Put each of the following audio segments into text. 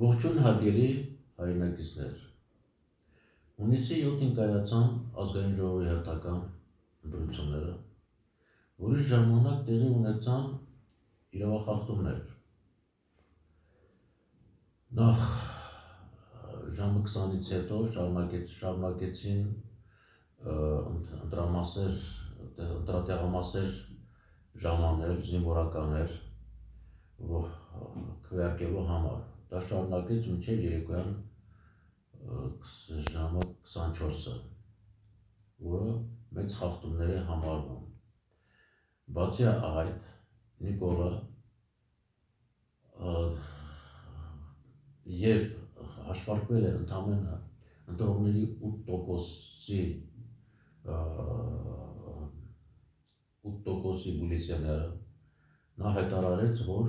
Ողջույն հարգելի հայրենակիցներ, հունիսի 7-ին կայացան ազգային ժողովի հերթական ընտրությունները, որի ժամանակ տեղի ունեցան իրավախախտումներ։ Նախ ժամը 20-ից հետո շարունակեցին ընտրատեղամասեր ժամանել զինվորականներ քվեարկելու համար։ Դա շարունակեց մինչև երեկոյան ժամը 24-ը, որը մեծ խախտումներ է համարվում։ Բացի այդ, Նիկոլը երբ հաշվարկվել է ընդամենը ընտրողների 8%-ի բուլետենները, նա հայտարարեց, որ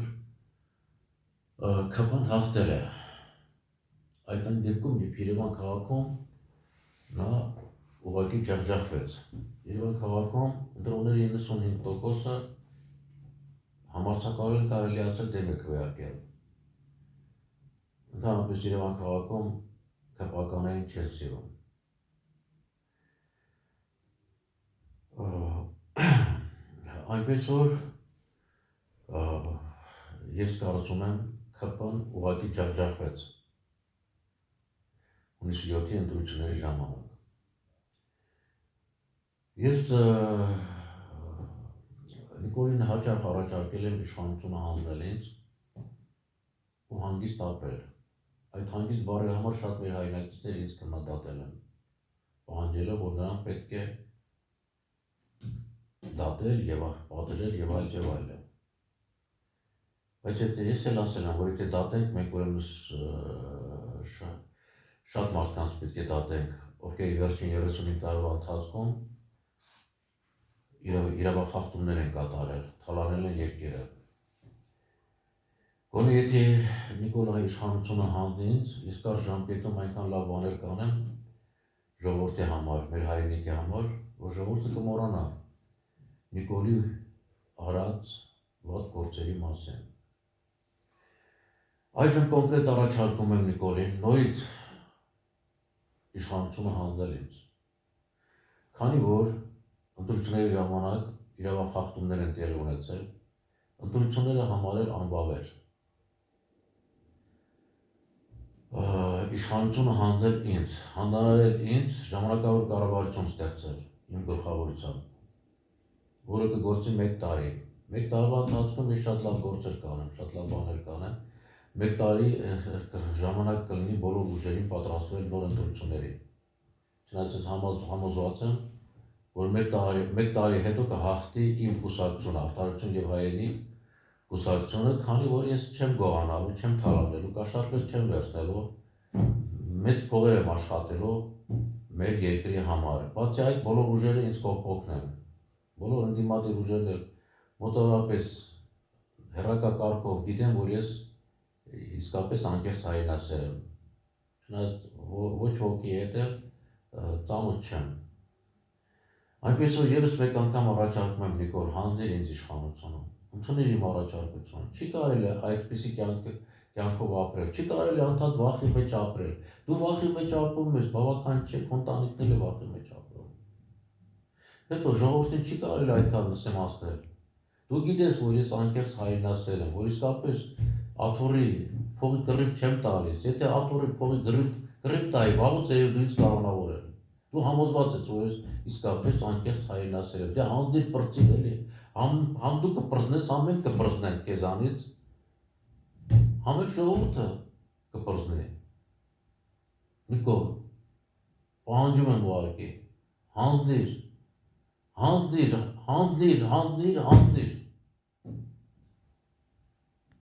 ՔՊ-ն հաղթել է։ Այդ այն դեպքում, երբ Երևան քաղաքում նա ուղղակի ջախջախվեց։ Երևան քաղաքում ընտրողների 95%-ը համարձակորեն կարելի ասել դեմ է քվեարկել։ Ընդհանրապես Երևան քաղաքում ՔՊ-ականներին չէր սիրում։ Այնպես որ ես կարծում եմ ՔՊ-ն ուղղակի ջախջախվեց հունիսի 7-ի ընտրությունների ժամանակ։ Ես Նիկոլին հաճախ առաջարկել եմ իշխանությունը հանձնել ինձ ու հանգիստ ապրել։ Այդ հանգիստ բառի համար շատ մեր հայրենակիցներ ինձ քննադատել են, պահանջելով, որ նրանք պետք է դատել եւ պատժել եւ այլ եւ այլ։ Բայց ես էլ ասել եմ, որ եթե դատենք, մենք ուրեմն շատ մարդկանց պետք է դատենք, ովքեր վերջին 35 տարվա ընթացքում իրավախախտումներ են կատարել, թալանել են երկիրը։ Գոնե եթե Նիկոլը իշխանությունը հանձնի ինձ, ես կարճ ժամկետում այնքան լավ բաներ կանեմ ժողովրդի համար, մեր հայրենիքի համար, որ ժողովուրդը կմոռանա Նիկոլի արած վատ գործերի մասին։ Այժմ կոնկրետ առաջարկում եմ Նիկոլին նորից իշխանությունը հանձնել ինձ, քանի որ ընտրությունների ժամանակ իրավախախտումներ են տեղի ունեցել, ընտրությունները համարել անբավեր, իշխանությունը հանձնել ինձ, հանձնարարել ինձ ժամանակավոր կառավարություն ստեղծել իմ գլխավորությամբ, որը կգործի 1 տարի։ 1 տարվա ընթացքում ես շատ լավ գործեր կանեմ, շատ լավ բաներ կանեմ։ 1 տարի ժամանակ կլինի բոլոր ուժերին պատրաստվել նոր ընտրությունների։ Չնայած ես համոզված եմ, որ 1 տարի հետո կհաղթի իմ կուսակցությունը, Արդարություն եւ Հայրենիք կուսակցությունը, քանի որ ես չեմ գողանալու, չեմ թալանելու, կաշառքս չեմ վերցնելու, մեծ փողեր եմ աշխատելու մեր երկրի համար։ Բացի այդ, բոլոր ուժերը ինձ կօգնեն, բոլոր ընդդիմադիր ուժերը մոտավորապես հեռակակարգով գիտեն, որ ես իսկապես անկեղծ հայրենասեր եմ, չնայած ոչ ոքի հետ ծանոթ չեմ։ Այնպես որ եւս մեկ անգամ առաջարկում եմ Նիկոլ, հանձնել ինձ իշխանությունը, ընդունել իմ առաջարկությունը։ Չի կարելի այդպիսի կյանքով ապրել, չի կարելի անդադ վախի մեջ ապրել։ Դու վախի մեջ ապրում ես, բավական չէ, քո ընտանիքն էլ է վախի մեջ ապրում։ Հետո ժողովրդին չի կարելի այդքան նսեմացնել։ Դու գիտես, որ ես անկեղծ հայրենասեր եմ, որ իսկապես աթոռի փողի կռիվ չեմ տալիս։ Եթե աթոռի փողի կռիվ տայի, վաղուց է դու ինձ կանոնավորել։ Դու համոզված ես, որ ես իսկապես անկեղծ հայրենասեր եմ։ Դե հանձնիր պրծին էլի։ Համ դու կպրծնես, համ մենք կպրծնենք քեզանից։ Համ էլ ժողովուրդը կպրծնի։ Նիկոլ, պահանջում եմ ուղղակի, հանձնիր։